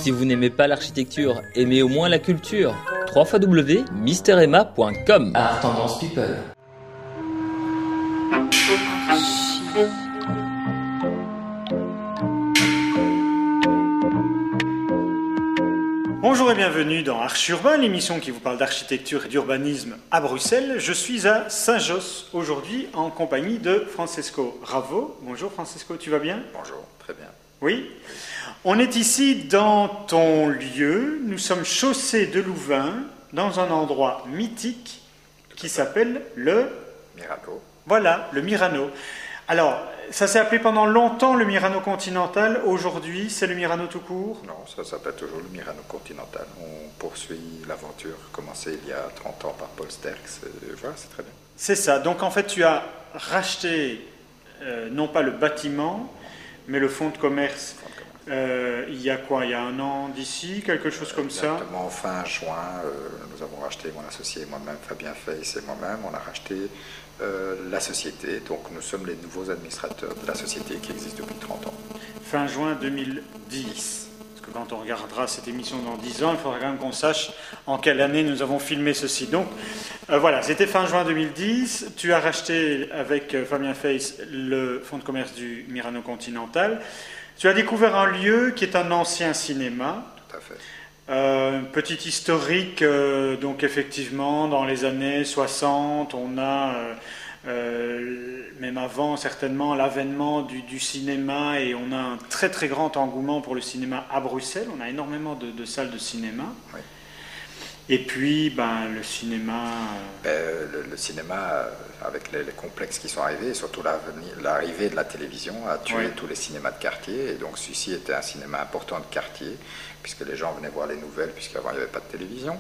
Si vous n'aimez pas l'architecture, aimez au moins la culture. www.misteremma.com. Art Tendance People. Bonjour et bienvenue dans Arch Urbain, l'émission qui vous parle d'architecture et d'urbanisme à Bruxelles. Je suis à Saint-Josse aujourd'hui en compagnie de Francesco Ravo. Bonjour Francesco, tu vas bien? Bonjour, très bien. Oui. On est ici dans ton lieu. Nous sommes chaussée de Louvain, dans un endroit mythique qui s'appelle le Mirano. Voilà, le Mirano. Alors, ça s'est appelé pendant longtemps le Mirano Continental. Aujourd'hui, c'est le Mirano tout court? Non, ça s'appelle toujours le Mirano Continental. On poursuit l'aventure commencée il y a 30 ans par Paul Sterks. Voilà, c'est très bien. C'est ça. Donc, en fait, tu as racheté, non pas le bâtiment, mais le fonds de commerce. Il y a quoi? Il y a un an d'ici, quelque chose comme ça? Exactement, fin juin, nous avons racheté, mon associé, moi-même, Fabien Feiss et moi-même, on a racheté la société. Donc nous sommes les nouveaux administrateurs de la société qui existe depuis 30 ans. Fin juin 2010. Parce que quand on regardera cette émission dans 10 ans, il faudra quand même qu'on sache en quelle année nous avons filmé ceci. Donc voilà, c'était fin juin 2010. Tu as racheté avec Fabien Feiss le fonds de commerce du Mirano Continental. Tu as découvert un lieu qui est un ancien cinéma. Tout à fait. Petit historique, donc effectivement, dans les années 60, on a, même avant certainement, l'avènement du cinéma et on a un très très grand engouement pour le cinéma à Bruxelles. On a énormément de salles de cinéma. Oui. Et puis, le cinéma... Le cinéma, avec les complexes qui sont arrivés, et surtout l'arrivée de la télévision, a tué tous les cinémas de quartier. Et donc, celui-ci était un cinéma important de quartier, puisque les gens venaient voir les nouvelles, puisqu'avant, il n'y avait pas de télévision.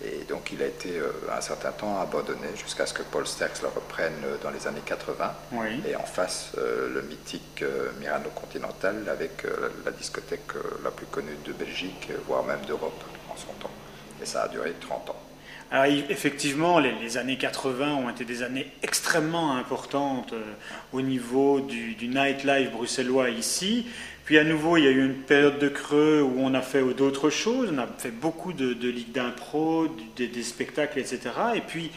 Et donc, il a été, un certain temps, abandonné, jusqu'à ce que Paul Sterks le reprenne dans les années 80. Oui. Et en face, le mythique Mirano Continental, avec la discothèque la plus connue de Belgique, voire même d'Europe, en son temps. Et ça a duré 30 ans. Alors effectivement, les années 80 ont été des années extrêmement importantes au niveau du nightlife bruxellois ici. Puis à nouveau, il y a eu une période de creux où on a fait d'autres choses. On a fait beaucoup de ligues d'impro, des spectacles, etc. Et puis,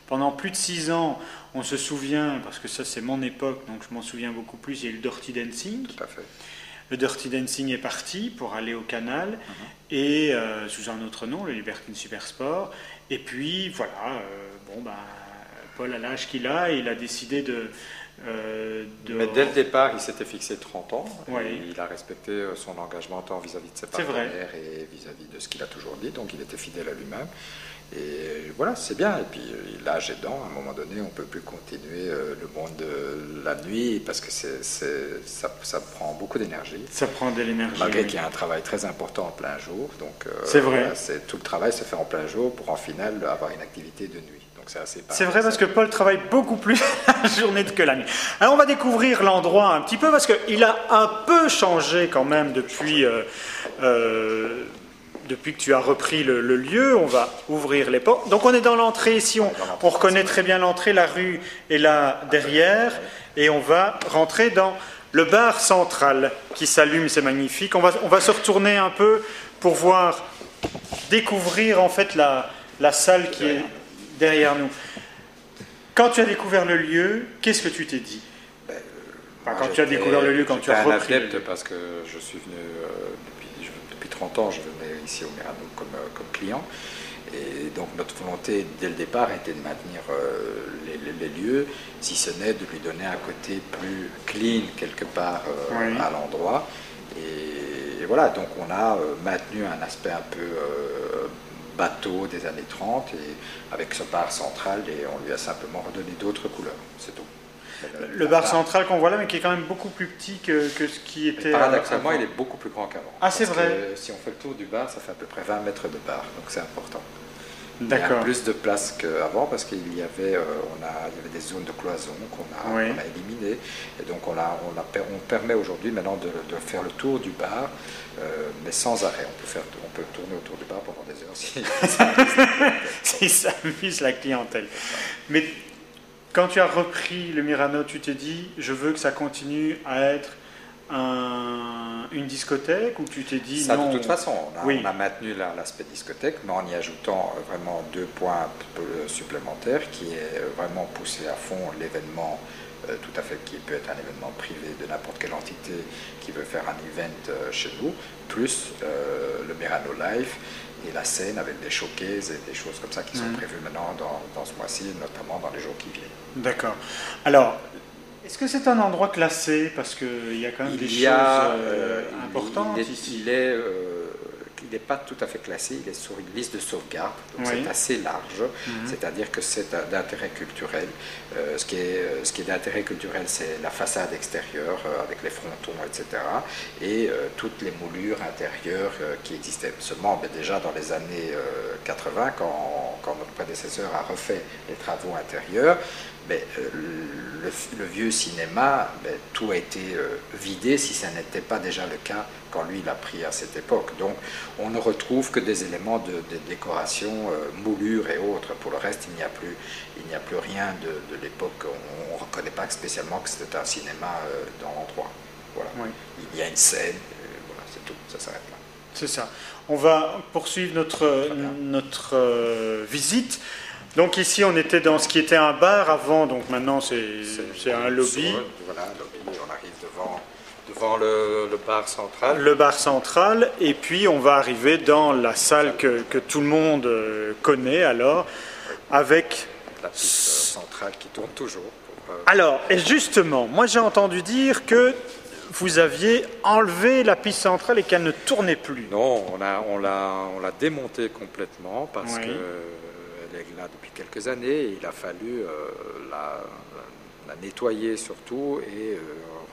pendant plus de 6 ans, on se souvient, parce que ça c'est mon époque, donc je m'en souviens beaucoup plus, il y a eu le Dirty Dancing. Tout à fait. Le Dirty Dancing est parti pour aller au Canal, et sous un autre nom, le Libertine Supersport. Et puis, voilà, Paul a l'âge qu'il a, et il a décidé de... Mais dès le départ, il s'était fixé 30 ans, oui. Et il a respecté son engagement tant vis-à-vis de ses partenaires et vis-à-vis de ce qu'il a toujours dit, donc il était fidèle à lui-même. Et voilà, c'est bien. Et puis l'âge aidant, à un moment donné, on ne peut plus continuer le monde de la nuit parce que ça prend beaucoup d'énergie. Ça prend de l'énergie. Malgré qu'il y a un travail très important en plein jour. Donc, c'est vrai. Voilà, tout le travail se fait en plein jour pour en final avoir une activité de nuit. C'est vrai parce que Paul travaille beaucoup plus la journée que la nuit. Alors on va découvrir l'endroit un petit peu parce qu'il a un peu changé quand même depuis que tu as repris le lieu. On va ouvrir les portes. Donc on est dans l'entrée ici, on reconnaît très bien l'entrée, la rue est là derrière et on va rentrer dans le bar central qui s'allume, c'est magnifique. On va se retourner un peu pour découvrir en fait la salle qui est derrière nous. Quand tu as découvert le lieu, qu'est-ce que tu t'es dit? Quand tu as découvert le lieu, quand tu as repris un adepte parce que je suis venu depuis 30 ans, je venais ici au Mirano comme client. Et donc notre volonté dès le départ était de maintenir les lieux, si ce n'est de lui donner un côté plus clean quelque part à l'endroit. Et voilà, donc on a maintenu un aspect un peu... bateau des années 30 et avec ce bar central et on lui a simplement redonné d'autres couleurs, c'est tout. Le bar central qu'on voit là mais qui est quand même beaucoup plus petit que ce qui était... Paradoxalement il est beaucoup plus grand qu'avant. Ah c'est vrai. Si on fait le tour du bar ça fait à peu près 20 mètres de bar donc c'est important. D'accord. Il y a plus de place qu'avant parce qu'il y avait, il y avait des zones de cloison qu'on a éliminées et donc on permet aujourd'hui maintenant de faire le tour du bar mais sans arrêt. On peut tourner autour du bar pendant des heures si ça amuse la clientèle. Mais quand tu as repris le Mirano, tu t'es dit je veux que ça continue à être une discothèque ou tu t'es dit ça, non? de toute façon, Oui. on a maintenu l'aspect discothèque, mais en y ajoutant vraiment 2 points supplémentaires, qui est vraiment pousser à fond l'événement, tout à fait, qui peut être un événement privé de n'importe quelle entité qui veut faire un event chez nous, plus le Merano Live et la scène avec des showcases et des choses comme ça qui sont prévues maintenant dans ce mois-ci, notamment dans les jours qui viennent. D'accord. Alors, est-ce que c'est un endroit classé? Parce qu'il y a quand même des choses importantes ici. Il n'est pas tout à fait classé, il est sur une liste de sauvegarde, donc Oui. c'est assez large, c'est-à-dire que c'est d'intérêt culturel. Ce qui est d'intérêt culturel, c'est la façade extérieure avec les frontons, etc. et toutes les moulures intérieures qui existaient. Seulement, déjà dans les années 80, quand notre prédécesseur a refait les travaux intérieurs, le vieux cinéma, tout a été vidé si ça n'était pas déjà le cas quand lui il a pris à cette époque. Donc on ne retrouve que des éléments de décoration, moulures et autres. Pour le reste, il n'y a plus rien de l'époque. On ne reconnaît pas spécialement que c'était un cinéma dans l'endroit. Voilà. Oui. Il y a une scène, voilà, c'est tout, ça s'arrête là. C'est ça. On va poursuivre notre visite. Donc ici, on était dans ce qui était un bar avant, donc maintenant c'est un lobby. Voilà, un lobby, on arrive devant le bar central. Le bar central, et puis on va arriver dans la salle que tout le monde connaît alors, avec... La piste centrale qui tourne toujours. Alors, et justement, moi j'ai entendu dire que vous aviez enlevé la piste centrale et qu'elle ne tournait plus. Non, on l'a démontée complètement parce Oui. que elle est là depuis quelques années et il a fallu la nettoyer surtout et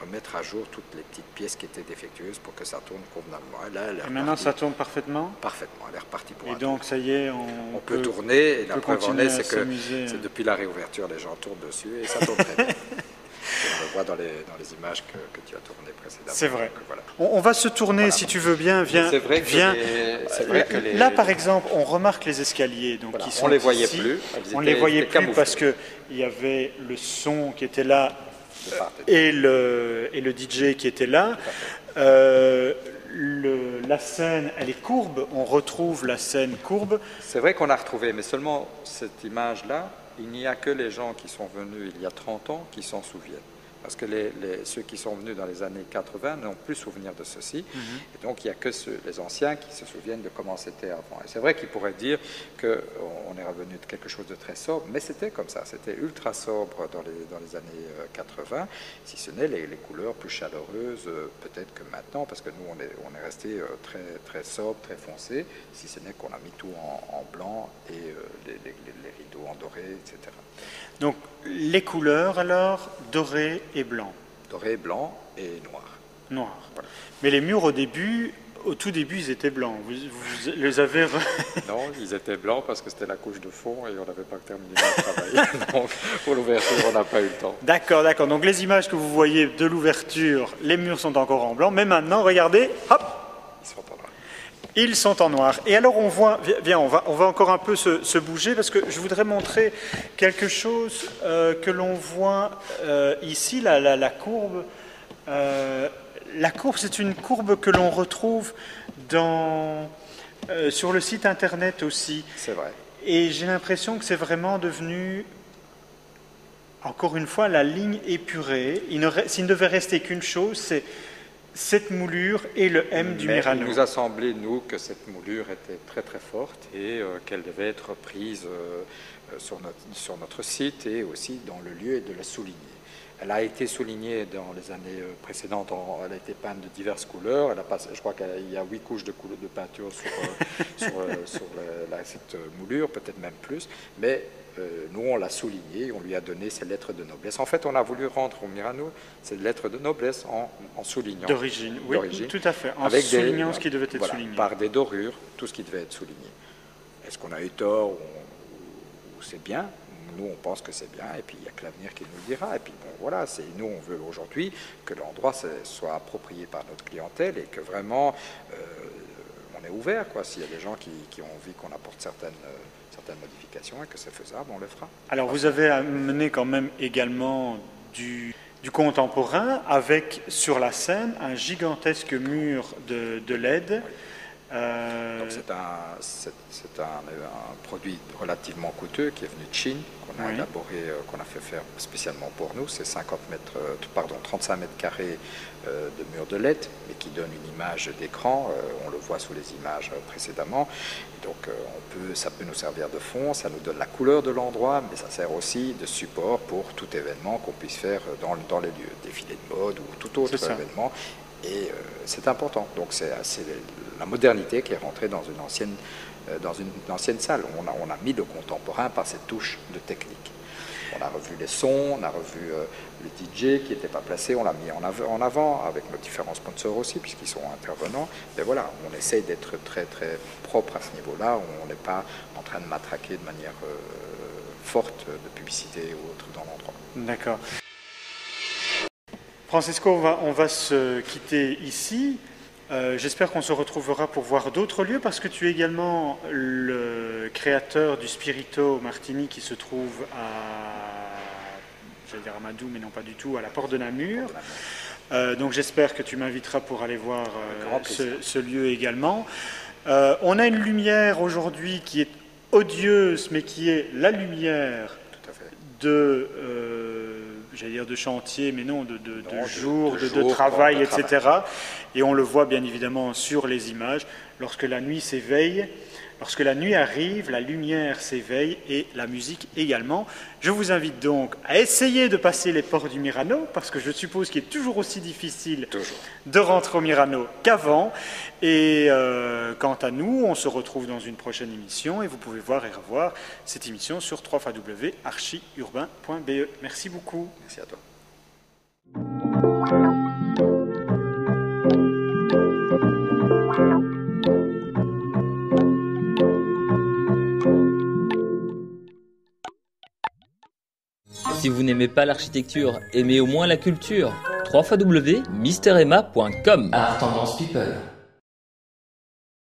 remettre à jour toutes les petites pièces qui étaient défectueuses pour que ça tourne convenablement. Là, Et maintenant ça tourne parfaitement? Parfaitement, elle est repartie pour Et un donc ça y est, on peut tourner, et la preuve en est, c'est que s'amuser. c'est depuis la réouverture, les gens tournent dessus et ça tourne très bien. On le voit dans les images que tu as tournées précédemment. C'est vrai. Donc, voilà. On va se tourner, si tu veux bien, viens. C'est vrai que Là, par exemple, on remarque les escaliers. Donc, Voilà, qui sont on les voyait ici. plus. On les voyait plus camouflées. parce qu'il y avait le son qui était là De part et d'autre. et le DJ qui était là. La scène, elle est courbe. On retrouve la scène courbe. C'est vrai qu'on a retrouvé, mais seulement cette image-là, il n'y a que les gens qui sont venus il y a 30 ans qui s'en souviennent. Parce que ceux qui sont venus dans les années 80 n'ont plus souvenir de ceci. Et donc, il n'y a que les anciens qui se souviennent de comment c'était avant. Et c'est vrai qu'ils pourraient dire qu'on est revenu de quelque chose de très sobre, mais c'était comme ça. C'était ultra sobre dans les années 80, si ce n'est les couleurs plus chaleureuses, peut-être que maintenant, parce que nous, on est resté très, très sobre, très foncé, si ce n'est qu'on a mis tout en blanc et les rideaux en doré, etc. Donc, les couleurs, alors, doré et blanc. Doré, blanc et noir. Noir. Voilà. Mais les murs, au tout début, ils étaient blancs. Vous les avez... Non, ils étaient blancs parce que c'était la couche de fond et on n'avait pas terminé le travail. Donc, pour l'ouverture, on n'a pas eu le temps. D'accord, d'accord. Donc, les images que vous voyez de l'ouverture, les murs sont encore en blanc. Mais maintenant, regardez, hop, Ils sont en noir. ils sont en noir. Et alors, on voit... Viens, on va encore un peu se bouger parce que je voudrais montrer quelque chose que l'on voit ici, la courbe. La courbe, c'est une courbe que l'on retrouve sur le site internet aussi. C'est vrai. Et j'ai l'impression que c'est vraiment devenu, encore une fois, la ligne épurée. S'il ne devait rester qu'une chose, c'est cette moulure et le M du Mais Merano. il nous a semblé, nous, que cette moulure était très très forte et qu'elle devait être prise sur notre site et aussi dans le lieu et de la souligner. Elle a été soulignée dans les années précédentes, elle a été peinte de diverses couleurs, je crois qu'il y a 8 couches de peinture sur cette moulure, peut-être même plus, mais nous on l'a soulignée, on lui a donné ses lettres de noblesse. En fait, on a voulu rendre au Merano ces lettres de noblesse en soulignant. D'origine, oui, tout à fait, en avec soulignant ce qui devait être souligné. Par des dorures, tout ce qui devait être souligné. Est-ce qu'on a eu tort ou c'est bien? Nous, on pense que c'est bien, et puis il n'y a que l'avenir qui nous le dira. Et puis, bon, voilà, nous, on veut aujourd'hui que l'endroit soit approprié par notre clientèle et que vraiment, on est ouvert, quoi. S'il y a des gens qui ont envie qu'on apporte certaines modifications et que c'est faisable, on le fera. Alors, vous avez amené quand même également du contemporain, avec sur la scène un gigantesque mur de LED. Donc c'est un produit relativement coûteux qui est venu de Chine, qu'on a élaboré, qu'on a fait faire spécialement pour nous. C'est 35 mètres carrés de mur de LED, mais qui donne une image d'écran. On le voit sous les images précédemment. Donc ça peut nous servir de fond, ça nous donne la couleur de l'endroit, mais ça sert aussi de support pour tout événement qu'on puisse faire dans les lieux, défilé de mode ou tout autre événement. Et c'est important. Donc c'est la modernité qui est rentrée dans une ancienne salle. On a mis le contemporain par cette touche de technique. On a revu les sons, on a revu le DJ qui n'était pas placé, on l'a mis en avant avec nos différents sponsors aussi, puisqu'ils sont intervenants. Mais voilà, on essaye d'être très très propre à ce niveau-là, on n'est pas en train de matraquer de manière forte de publicité ou autre dans l'endroit. D'accord. Francesco, on va se quitter ici. J'espère qu'on se retrouvera pour voir d'autres lieux, parce que tu es également le créateur du Spirito Martini qui se trouve j'allais dire à Madou, mais non pas du tout, à la Porte de Namur. Donc j'espère que tu m'inviteras pour aller voir ce lieu également. On a une lumière aujourd'hui qui est odieuse, mais qui est la lumière j'allais dire de chantier, mais non, de jour, de travail, etc. Et on le voit bien évidemment sur les images. Lorsque la nuit s'éveille, lorsque la nuit arrive, la lumière s'éveille et la musique également. Je vous invite donc à essayer de passer les portes du Murano, parce que je suppose qu'il est toujours aussi difficile de rentrer au Murano qu'avant. Et quant à nous, on se retrouve dans une prochaine émission et vous pouvez voir et revoir cette émission sur www.archiurbain.be. Merci beaucoup. Merci à toi. Si vous n'aimez pas l'architecture, aimez au moins la culture. www.misteremma.com. Art Tendance People.